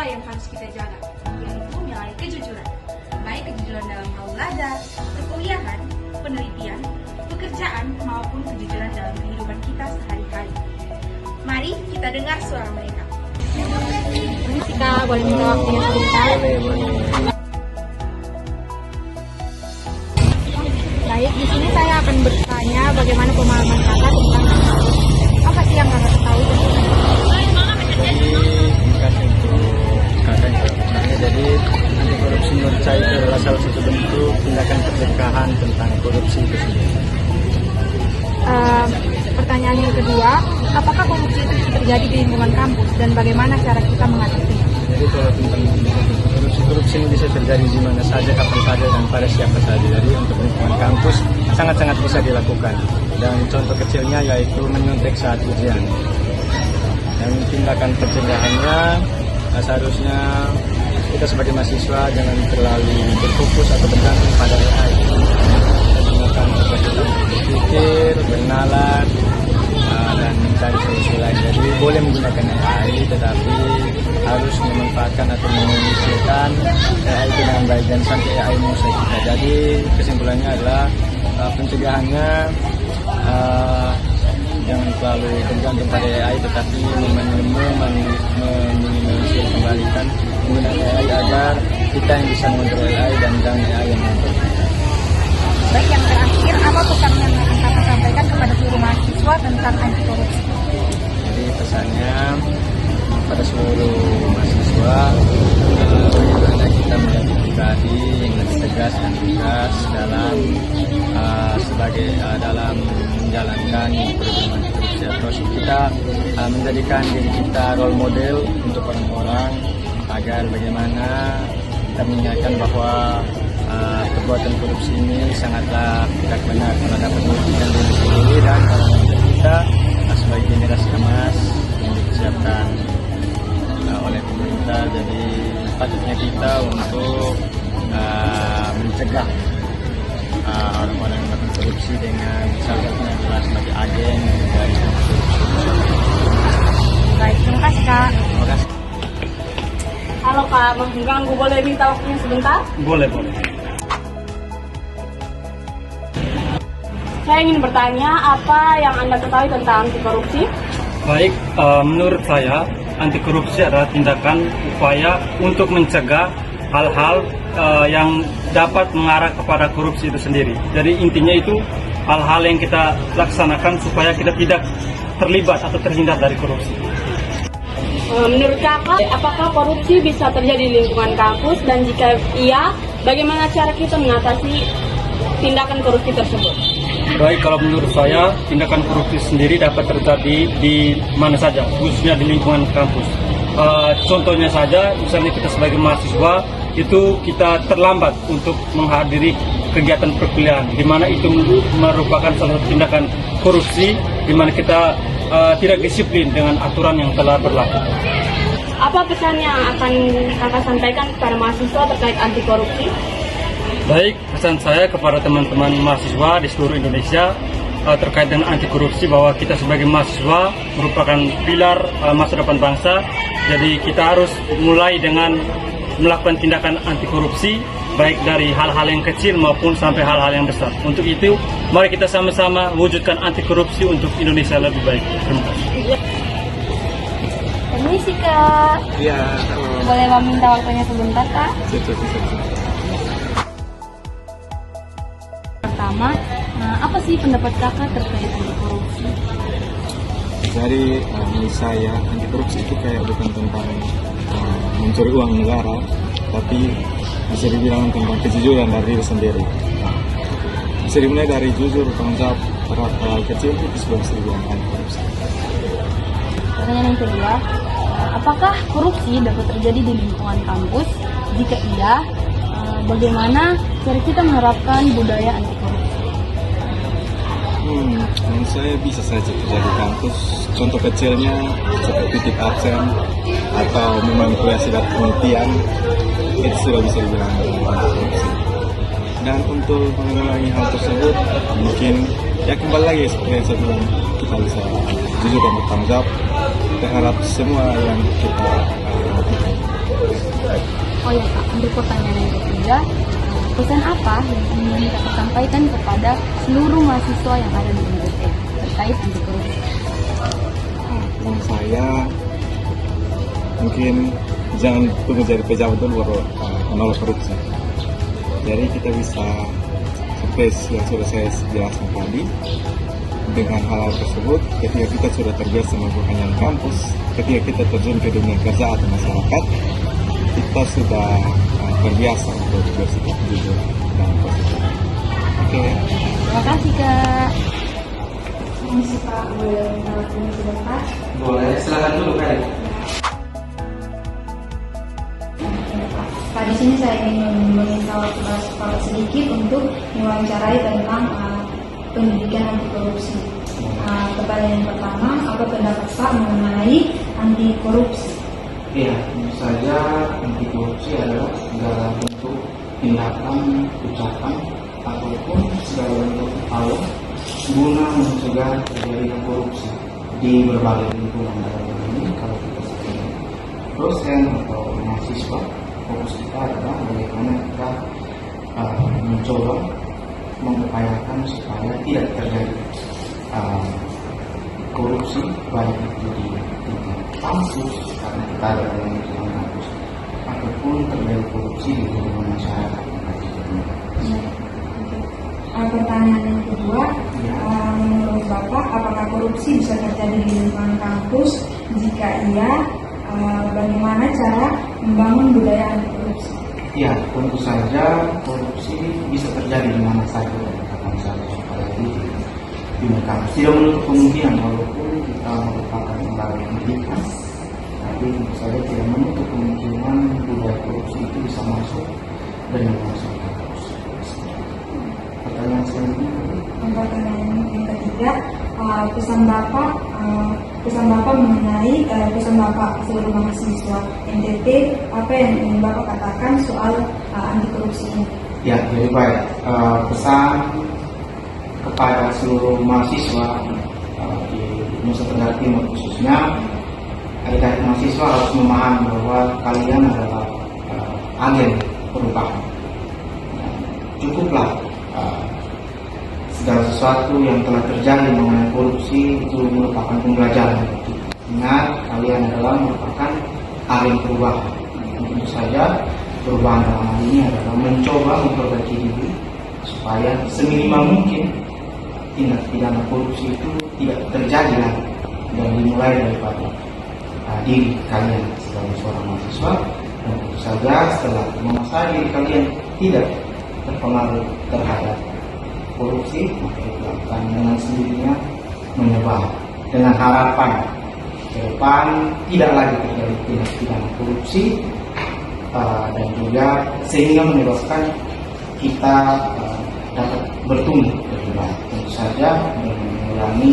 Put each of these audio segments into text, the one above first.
yang harus kita jaga, yaitu nilai kejujuran. Baik kejujuran dalam hal belajar, perkuliahan, penelitian, pekerjaan, maupun kejujuran dalam kehidupan kita sehari-hari. Mari kita dengar suara mereka. Kita boleh minta waktunya sebentar? Baik, di sini saya akan bertanya bagaimana pemahaman kakak tentang apa sih yang kakak tahu tentang Jadi anti korupsi menurut saya itu adalah salah satu bentuk tindakan pencegahan tentang korupsi itu sendiri. Pertanyaan yang kedua, apakah korupsi itu terjadi di lingkungan kampus dan bagaimana cara kita mengatasinya? Jadi kalau tentang korupsi ini bisa terjadi di mana saja, kapan saja, dan pada siapa saja. Jadi untuk lingkungan kampus sangat-sangat bisa dilakukan. Dan contoh kecilnya yaitu menyontek saat ujian. Dan tindakan pencegahannya seharusnya kita sebagai mahasiswa jangan terlalu berfokus atau bergantung pada AI. Kita gunakan kecerdasan berpikir, bernalar, dan mencari solusi lain. Jadi boleh menggunakan AI, tetapi harus memanfaatkan atau menggunakan AI itu dengan baik dan sampai AI menguasai kita. Jadi kesimpulannya adalah pencegahannya jangan terlalu bergantung pada AI, tetapi meminimalisir kembalikan menggunakan AI agar kita yang bisa mengontrol AI dan jangan AI yang mengontrol. Baik, yang terakhir, apa pesan yang akan kakak sampaikan kepada seluruh mahasiswa tentang anti korupsi? Jadi pesannya pada seluruh mahasiswa, bagaimana kita menjadi pribadi yang lebih tegas dan tegas dalam dalam menjalankan program anti korupsi. Terus kita menjadikan diri kita role model untuk orang-orang agar bagaimana kita mengingatkan bahwa perbuatan korupsi ini sangatlah tidak benar kalau dapat merugikan diri sendiri dan orang kita sebagai generasi emas yang dipersiapkan oleh pemerintah. Jadi patutnya kita untuk mencegah orang-orang yang melakukan korupsi dengan salah satunya adalah sebagai agen dari korupsi. Baik, terima kasih kak. Terima kasih. Halo Kak, mengganggu, boleh minta waktunya sebentar? Boleh. Saya ingin bertanya, apa yang Anda ketahui tentang anti korupsi? Baik, menurut saya anti korupsi adalah tindakan upaya untuk mencegah hal-hal yang dapat mengarah kepada korupsi itu sendiri. Jadi intinya itu hal-hal yang kita laksanakan supaya kita tidak terlibat atau terhindar dari korupsi. Menurut kakak, apakah korupsi bisa terjadi di lingkungan kampus? Dan jika iya, bagaimana cara kita mengatasi tindakan korupsi tersebut? Baik, kalau menurut saya tindakan korupsi sendiri dapat terjadi di mana saja, khususnya di lingkungan kampus. Contohnya saja, misalnya kita sebagai mahasiswa itu kita terlambat untuk menghadiri kegiatan perkuliahan, di mana itu merupakan salah satu tindakan korupsi, di mana kita tidak disiplin dengan aturan yang telah berlaku. Apa pesan yang akan kakak sampaikan kepada mahasiswa terkait anti korupsi? Baik, pesan saya kepada teman-teman mahasiswa di seluruh Indonesia terkait dengan anti korupsi bahwa kita sebagai mahasiswa merupakan pilar masa depan bangsa. Jadi kita harus mulai dengan melakukan tindakan anti korupsi, baik dari hal-hal yang kecil maupun sampai hal-hal yang besar. Untuk itu, mari kita sama-sama wujudkan anti korupsi untuk Indonesia lebih baik. Terima kasih. Permisi kak. Iya. Boleh meminta waktunya sebentar kak? Bisa. Pertama, apa sih pendapat kakak terkait anti korupsi? Jadi menurut saya anti korupsi itu kayak bukan tentang mencuri uang negara, tapi bisa dibilang tentang kejujuran dari diri sendiri. Bisa dimulai dari jujur, tanggung jawab terhadap hal kecil itu sudah bisa dibilang anti korupsi. Pertanyaan yang kedua, apakah korupsi dapat terjadi di lingkungan kampus? Jika iya, bagaimana cara kita menerapkan budaya anti korupsi? Menurut saya bisa saja terjadi kampus. Contoh kecilnya seperti titip absen atau memanipulasi data penelitian, itu sudah bisa dibilang anti korupsi. Dan untuk mengurangi hal tersebut, mungkin ya kembali lagi seperti yang saya bilang, kita bisa jujur dan bertanggung jawab terhadap semua yang kita lakukan. Oh ya Kak, untuk pertanyaan yang ketiga, pesan apa yang ingin Kakak sampaikan kepada seluruh mahasiswa yang ada di NTT terkait anti korupsi? Dan saya mungkin jangan tunggu jadi pejabat dulu baru menolak korupsi. Jadi kita bisa seperti yang sudah saya jelaskan tadi, dengan hal tersebut ketika kita sudah terbiasa melakukannya di kampus, ketika kita terjun ke dunia kerja atau masyarakat, kita sudah terbiasa untuk bersikap jujur dan positif. Oke. Terima kasih Kak. Pak, boleh menjawabnya sebentar? Boleh, silakan dulu Kak. Di sini saya ingin meminta waktu Bapak sedikit untuk mewawancarai tentang pendidikan anti korupsi. Kepada yang pertama, apa pendapat Pak mengenai anti korupsi? Ya, tentu saja anti korupsi adalah segala bentuk tindakan, ucapan, ataupun segala bentuk upaya guna mencegah terjadinya korupsi di berbagai lingkungan dalam ini. Kalau kita sebagai dosen atau mahasiswa, fokus kita adalah bagaimana kita mencoba mengupayakan supaya tidak terjadi korupsi, baik itu di tingkat kampus karena kita ada dalam lingkungan kampus, ataupun terjadi korupsi di lingkungan masyarakat. Pertanyaan yang kedua, menurut Bapak, apakah korupsi bisa terjadi di lingkungan kampus? Jika iya, bagaimana cara membangun budaya anti korupsi? Ya, tentu saja korupsi bisa terjadi di mana saja dan kapan saja, apalagi di dunia kampus. Tidak menutup kemungkinan walaupun kita merupakan lembaga pendidikan, tapi tentu saja tidak menutup kemungkinan budaya korupsi itu bisa masuk dan masuk ke kampus. Pertanyaan selanjutnya. Pertanyaan yang ketiga, pesan Bapak mengenai pesan Bapak seluruh mahasiswa NTT, apa yang ingin Bapak katakan soal anti korupsi ini? Ya, jadi baik. Pesan kepada seluruh mahasiswa di Nusa Tenggara Timur khususnya, adik-adik mahasiswa harus memahami bahwa kalian adalah agen perubahan. Cukuplah segala sesuatu yang telah terjadi mengenai korupsi itu merupakan pembelajaran. Ingat, kalian adalah merupakan agen perubahan. Tentu saja perubahan dalam hal ini adalah mencoba memperbaiki diri supaya seminimal mungkin tindak pidana korupsi itu tidak terjadi lagi dan dimulai daripada diri kalian sebagai seorang mahasiswa, dan tentu saja setelah menguasai diri kalian tidak terpengaruh terhadap korupsi, maka itu akan dengan sendirinya menyebar dengan harapan ke depan tidak lagi terjadi tindak pidana korupsi, dan juga sehingga menyebabkan kita dapat bertumbuh lebih baik. Tentu saja dengan mengurangi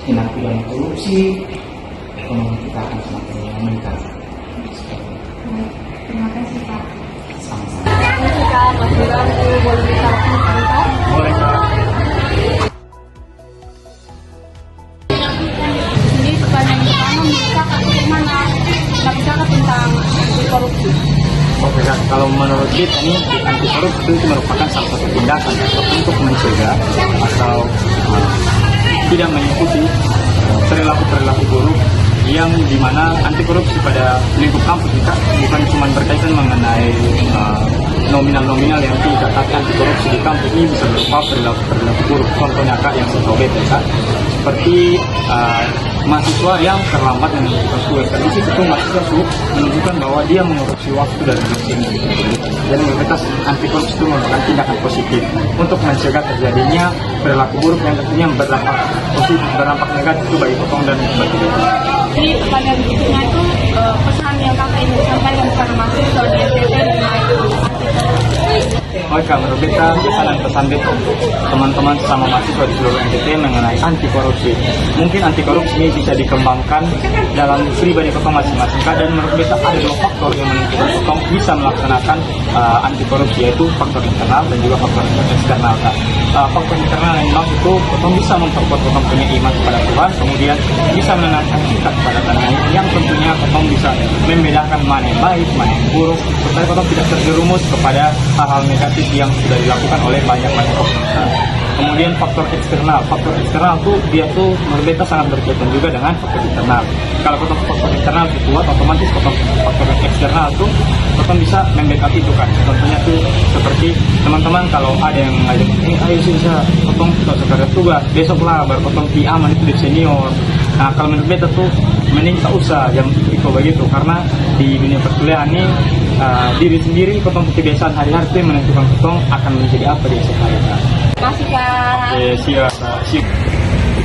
tindak pidana korupsi, ekonomi kita akan semakin meningkat. Terima kasih Pak. Sama-sama. Terima kasih Kak, Mas Ilham, boleh disampaikan sebentar? Boleh Kak. Jadi pertanyaan pertama, menurut Kakak bagaimana pendapat Kakak tentang anti korupsi? Oke Kak, kalau menurut kita nih anti korupsi itu merupakan salah satu tindakan untuk mencegah atau tidak mengikuti perilaku-perilaku buruk yang dimana anti korupsi pada lingkup kampus kita bukan cuma berkaitan mengenai nominal-nominal yang tidak, tapi anti korupsi di kampus ini bisa berupa perilaku buruk. Contohnya Kak yang saya tahu Kak, seperti mahasiswa yang terlambat menunjukkan tugas. Di situ mahasiswa itu menunjukkan bahwa dia mengkorupsi waktu dari dosen. Dan menurut anti korupsi itu merupakan tindakan positif untuk mencegah terjadinya perilaku buruk yang tentunya berdampak positif, berdampak negatif itu bagi potong dan bagi kita. Jadi pertanyaan berikutnya itu pesan yang Kakak ingin sampaikan kepada mahasiswa di NTT mengenai anti korupsi. Oke, menurut kita pesan dan pesan beta untuk teman-teman sesama mahasiswa di seluruh NTT mengenai anti korupsi. Mungkin anti korupsi ini bisa dikembangkan dalam pribadi potong masing-masing. Dan menurut beta ada dua faktor yang menentukan potong bisa melaksanakan anti korupsi, yaitu faktor internal dan juga faktor eksternal. faktor internal yang memang itu potong bisa memperkuat potong punya iman kepada Tuhan, kemudian bisa menenangkan kita kepada Tuhan, yang tentunya potong bisa membedakan mana yang baik, mana yang buruk, supaya potong tidak terjerumus kepada hal-hal negatif yang sudah dilakukan oleh banyak oknum. Kemudian faktor eksternal tuh dia tuh menurut beta sangat berkaitan juga dengan faktor internal. Kalau faktor internal itu kuat, otomatis faktor eksternal tuh bisa membackup itu kan. Contohnya tuh seperti teman-teman kalau ada yang ngajak, ayo sih bisa potong sekarang tugas, besoklah baru potong aman itu di senior. Nah kalau menurut beta tuh mending tak usah jam itu begitu, karena di dunia perkuliahan ini diri sendiri potong kebiasaan hari-hari itu yang menentukan potong akan menjadi apa di esok hari. Makasih Kak. Oke, siap.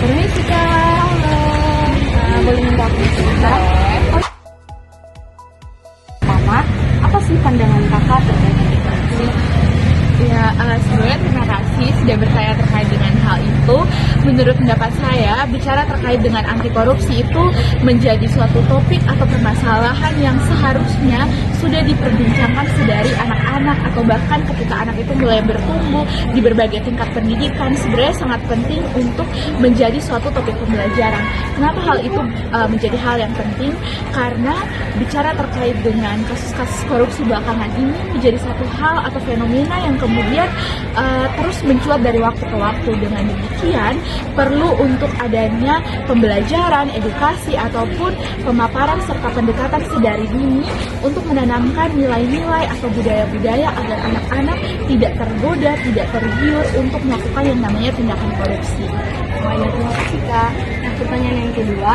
Permisi Kak. Halo. Boleh minta aku sebentar? Pertama, apa sih pandangan Kakak terkait anti korupsi? Ya, sebenarnya terima kasih sudah bertanya terkait dengan hal itu. Menurut pendapat saya, bicara terkait dengan anti korupsi itu menjadi suatu topik atau permasalahan yang seharusnya sudah diperbincangkan sedari anak-anak atau bahkan ketika anak itu mulai bertumbuh di berbagai tingkat pendidikan. Sebenarnya sangat penting untuk menjadi suatu topik pembelajaran. Kenapa hal itu menjadi hal yang penting? Karena bicara terkait dengan kasus-kasus korupsi belakangan ini menjadi satu hal atau fenomena yang kemudian terus mencuat dari waktu ke waktu. Dengan demikian, perlu untuk adanya pembelajaran, edukasi, ataupun pemaparan serta pendekatan sedari dini untuk menanamkan nilai-nilai atau budaya-budaya agar anak-anak tidak tergoda, tidak tergiur untuk melakukan yang namanya tindakan korupsi. Banyak terima kasih Kak. Nah, pertanyaan yang kedua,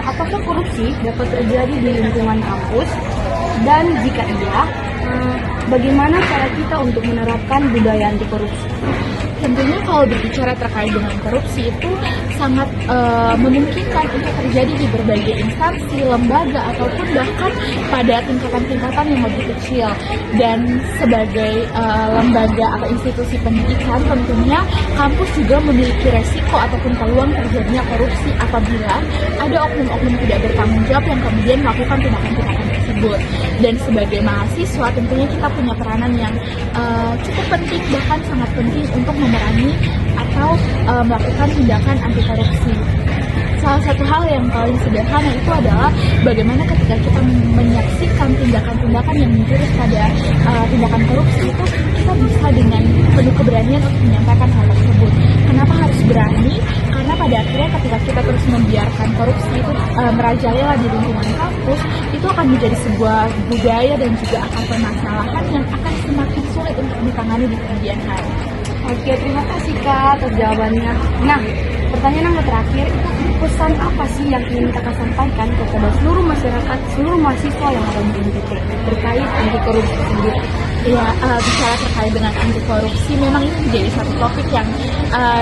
apakah korupsi dapat terjadi di lingkungan kampus? Dan jika iya, bagaimana cara kita untuk menerapkan budaya anti korupsi? Tentunya kalau berbicara terkait dengan korupsi itu sangat memungkinkan untuk terjadi di berbagai instansi, lembaga, ataupun bahkan pada tingkatan-tingkatan yang lebih kecil. Dan sebagai lembaga atau institusi pendidikan, tentunya kampus juga memiliki resiko ataupun peluang terjadinya korupsi apabila ada oknum-oknum tidak bertanggung jawab yang kemudian melakukan tindakan-tindakan tersebut. Dan sebagai mahasiswa tentunya kita punya peranan yang cukup penting, bahkan sangat penting untuk memerangi atau melakukan tindakan anti korupsi. Salah satu hal yang paling sederhana itu adalah bagaimana ketika kita menyaksikan tindakan-tindakan yang menjurus pada tindakan korupsi itu, kita bisa dengan penuh keberanian untuk menyampaikan hal tersebut. Kenapa harus berani? Karena pada akhirnya ketika kita terus membiarkan korupsi itu merajalela di lingkungan kampus, itu akan menjadi sebuah budaya dan juga akar permasalahan yang akan semakin sulit untuk ditangani di kemudian hari. Oke, terima kasih Kak atas jawabannya. Nah, pertanyaan yang terakhir, pesan apa sih yang ingin Kakak sampaikan kepada seluruh masyarakat, seluruh mahasiswa yang ada di NTT terkait anti korupsi sendiri? Ya, bicara terkait dengan anti korupsi memang ini menjadi satu topik yang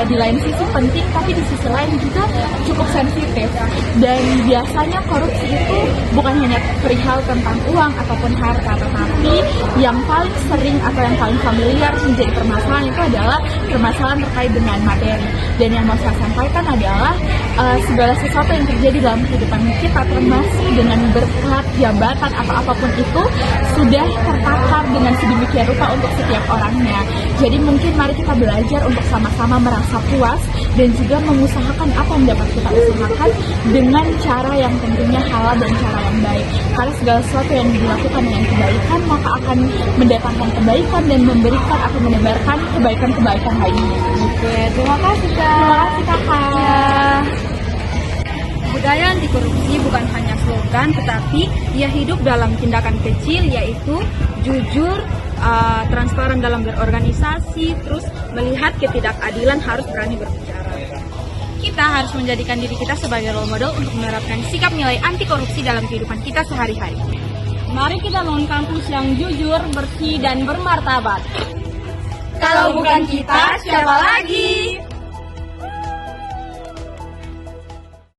di lain sisi penting, tapi di sisi lain juga cukup sensitif. Dan biasanya korupsi itu bukan hanya perihal tentang uang ataupun harta, tetapi yang paling sering atau yang paling familiar menjadi permasalahan itu adalah permasalahan terkait dengan materi. Dan yang mau saya sampaikan adalah segala sesuatu yang terjadi dalam kehidupan kita, termasuk dengan berkat, jabatan, atau apapun itu, sudah tertakar dengan sedemikian rupa untuk setiap orangnya. Jadi mungkin mari kita belajar untuk sama-sama merasa puas dan juga mengusahakan apa yang dapat kita usahakan dengan cara yang tentunya halal dan cara yang baik. Karena segala sesuatu yang dilakukan dengan kebaikan maka akan mendatangkan kebaikan dan memberikan atau menebarkan kebaikan-kebaikan lainnya. Oke, terima kasih Kak. Terima kasih Kakak. Budaya anti korupsi bukan hanya slogan, tetapi ia hidup dalam tindakan kecil, yaitu jujur, transparan dalam berorganisasi, terus melihat ketidakadilan, harus berani berbicara. Kita harus menjadikan diri kita sebagai role model untuk menerapkan sikap nilai anti korupsi dalam kehidupan kita sehari-hari. Mari kita bangun kampus yang jujur, bersih, dan bermartabat. Kalau bukan kita, siapa lagi?